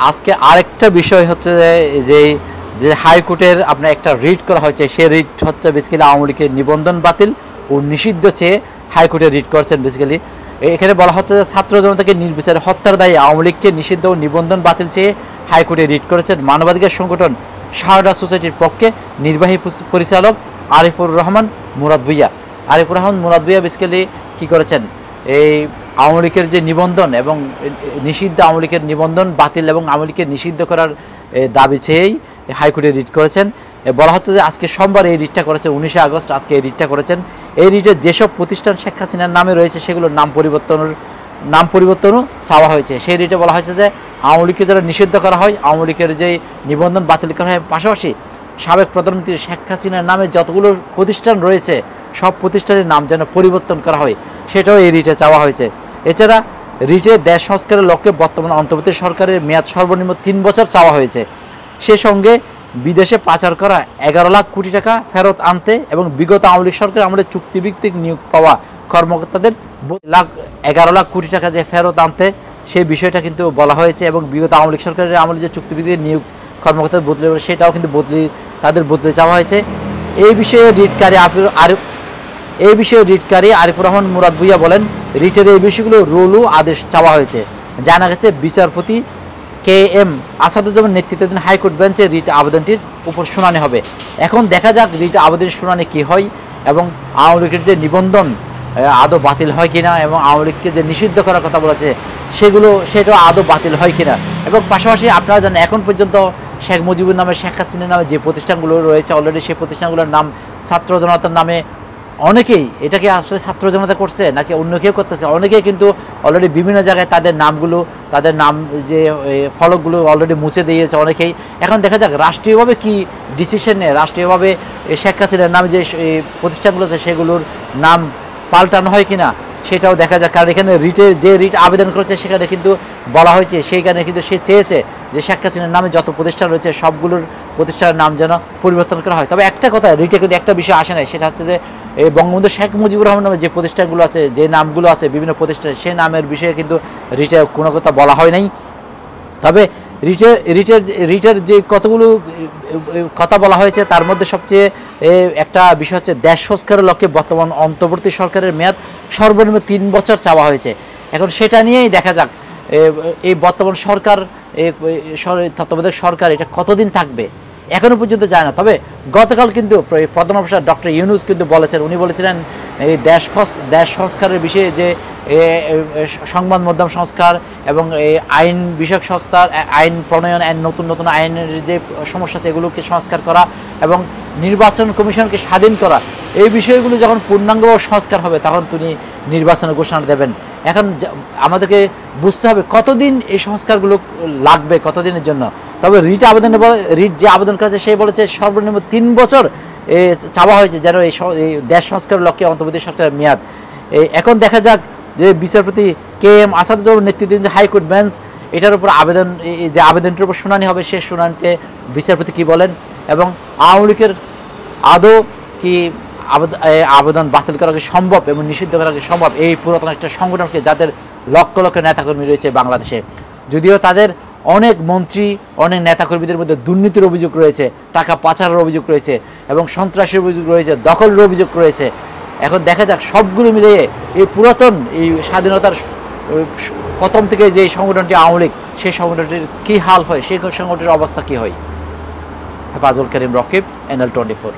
আজকে আরেকটা বিষয় হচ্ছে যে যে হাইকোর্টের আপনার একটা রিট করা হয়েছে, সে রিট হচ্ছে বেসিক্যালি আওয়ামী লীগের নিবন্ধন বাতিল ও নিষিদ্ধ চেয়ে হাইকোর্টে রিট করছেন। বেসিক্যালি এখানে বলা হচ্ছে যে ছাত্র জনতাকে নির্বিচারে হত্যার দায়ে আওয়ামী লীগকে নিষিদ্ধ ও নিবন্ধন বাতিল চেয়ে হাইকোর্টে রিট করেছেন মানবাধিকার সংগঠন শারদা সোসাইটির পক্ষে নির্বাহী পরিচালক আরিফুর রহমান মুরাদ ভুইয়া। আরিফুর রহমান মুরাদ ভুইয়া বেসিক্যালি কী করেছেন, এই আওয়ামী লীগের যে নিবন্ধন এবং নিষিদ্ধ আওয়ামী লীগের নিবন্ধন বাতিল এবং আওয়ামী লীগকে নিষিদ্ধ করার দাবি চেয়েই হাইকোর্টে রিট করেছেন। বলা হচ্ছে যে আজকে সোমবার এই রিটটা করেছেন, 19 আগস্ট আজকে এই রিটটা করেছেন। এই রিটের যেসব প্রতিষ্ঠান শেখ হাসিনার নামে রয়েছে সেগুলোর নাম পরিবর্তনও চাওয়া হয়েছে। সেই রিটে বলা হয়েছে যে আওয়ামী লীগকে যারা নিষিদ্ধ করা হয়, আওয়ামী লীগের যে নিবন্ধন বাতিল করা হয়, পাশাপাশি সাবেক প্রধানমন্ত্রী শেখ হাসিনার নামে যতগুলো প্রতিষ্ঠান রয়েছে সব প্রতিষ্ঠানের নাম যেন পরিবর্তন করা হয়, সেটাও এই রিটে চাওয়া হয়েছে। এছাড়া রিটে দেশ সংস্কারের লক্ষ্যে বর্তমান অন্তর্বর্তী সরকারের মেয়াদ সর্বনিম্ন 3 বছর চাওয়া হয়েছে। সে সঙ্গে বিদেশে পাচার করা 11 লাখ কোটি টাকা ফেরত আনতে এবং বিগত আওয়ামী লীগ সরকার আমলে চুক্তিভিত্তিক নিয়োগ পাওয়া কর্মকর্তাদের 11 লাখ কোটি টাকা যে ফেরত আনতে, সেই বিষয়টা কিন্তু বলা হয়েছে। এবং বিগত আওয়ামী লীগ সরকারের আমলে যে চুক্তিভিত্তিক নিয়োগ কর্মকর্তাদের বদলে, সেটাও কিন্তু তাদের বদলে চাওয়া হয়েছে। এই বিষয়ে রিটকারী আরিফুর রহমান মুরাদ ভুইয়া বলেন, রিটের এই বিষয়গুলো রুল ও আদেশ চাওয়া হয়েছে। জানা গেছে বিচারপতি KM আসাদুজ্জামান নেতৃত্বাধীন হাইকোর্ট বেঞ্চে রিট আবেদনটির উপর শুনানি হবে। এখন দেখা যাক রিট আবেদনের শুনানি কী হয় এবং আওয়ামী লীগের যে নিবন্ধন আদৌ বাতিল হয় কিনা এবং আওয়ামী লীগকে যে নিষিদ্ধ করার কথা বলেছে সেটাও আদৌ বাতিল হয় কিনা। এবং পাশাপাশি আপনারা জানেন এখন পর্যন্ত শেখ মুজিবুর নামে, শেখ হাসিনার নামে যে প্রতিষ্ঠানগুলো রয়েছে অলরেডি, সেই প্রতিষ্ঠানগুলোর নাম ছাত্র জনতার নামে অনেকেই, এটাকে আসলে ছাত্র জনতা করছে নাকি অন্য কেউ করতেছে, অনেকেই কিন্তু অলরেডি বিভিন্ন জায়গায় তাদের নাম যে ফলকগুলো অলরেডি মুছে দিয়েছে অনেকেই। এখন দেখা যাক রাষ্ট্রীয়ভাবে কি ডিসিশন নেয়, রাষ্ট্রীয়ভাবে শেখ হাসিনার নামে যে প্রতিষ্ঠানগুলো আছে সেগুলোর নাম পাল্টানো হয় কিনা সেটাও দেখা যাক। কারণ এখানে রিট আবেদন করেছে সেখানে কিন্তু বলা হয়েছে, সেইখানে কিন্তু সে চেয়েছে যে শেখ হাসিনার নামে যত প্রতিষ্ঠান রয়েছে সবগুলোর প্রতিষ্ঠানের নাম যেন পরিবর্তন করা হয়। তবে একটা কথা, রিটে কিন্তু একটা বিষয় আসে নাই, সেটা হচ্ছে যে এই বঙ্গবন্ধু শেখ মুজিবুর রহমান নামে যে প্রতিষ্ঠানগুলো আছে, যে নামগুলো আছে বিভিন্ন প্রতিষ্ঠানে, সেই নামের বিষয়ে কিন্তু রিটে কোনো কথা বলা হয় নাই। তবে রিটের যে কতগুলো কথা বলা হয়েছে তার মধ্যে সবচেয়ে একটা বিষয় হচ্ছে দেশ সংস্কারের লক্ষ্যে বর্তমান অন্তর্বর্তী সরকারের মেয়াদ সর্বনিম্ন 3 বছর চাওয়া হয়েছে। এখন সেটা নিয়েই দেখা যাক এই বর্তমান সরকার, তত্ত্বাবধায়ক সরকার এটা কতদিন থাকবে এখনো পর্যন্ত যায় না। তবে গতকাল কিন্তু প্রধান অফিসার ডক্টর ইউনূস কিন্তু উনি বলেছিলেন এই দেশ সংস্কারের বিষয়ে যে সংবাদ মাধ্যম সংস্কার এবং এই আইন বিষয়ক সংস্কার, আইন প্রণয়ন, নতুন আইনের যে সমস্যা আছে এগুলোকে সংস্কার করা এবং নির্বাচন কমিশনকে স্বাধীন করা, এই বিষয়গুলো যখন পূর্ণাঙ্গভাবে সংস্কার হবে তখন তিনি নির্বাচনের ঘোষণা দেবেন। এখন আমাদেরকে বুঝতে হবে কতদিন এই সংস্কারগুলো লাগবে, কতদিনের জন্য। তবে রিট যে আবেদন করেছে সে বলেছে সর্বনিম্ন 3 বছর চাওয়া হয়েছে যেন এই দেশ সংস্কারের লক্ষ্যে অন্তর্বর্তী সরকারের মেয়াদ। এখন দেখা যাক যে বিচারপতি KM আসাদুজ্জামান নেতৃত্বাধীন যে হাইকোর্ট বেঞ্চ এটার উপর যে আবেদনটির উপর শুনানি হবে, সেই শুনানিতে বিচারপতি কি বলেন এবং আওয়ামী লীগের আদৌ কি আবেদন বাতিল করা সম্ভব এবং নিষিদ্ধ করা সম্ভব এই পুরাতন একটা সংগঠনকে, যাদের লক্ষ লক্ষ নেতাকর্মী রয়েছে বাংলাদেশে। যদিও তাদের অনেক মন্ত্রী, অনেক নেতাকর্মীদের মধ্যে দুর্নীতির অভিযোগ রয়েছে, টাকা পাচারের অভিযোগ রয়েছে এবং সন্ত্রাসের অভিযোগ রয়েছে, দখলের অভিযোগ রয়েছে। এখন দেখা যাক সবগুলো মিলিয়ে এই পুরাতন এই স্বাধীনতার প্রথম থেকে যে সংগঠনটি আওয়ামী লীগ, সেই সংগঠনটির কী হাল হয়, সেই সংগঠনের অবস্থা কী হয়। হেফাজুল করিম রকিব, NL 24।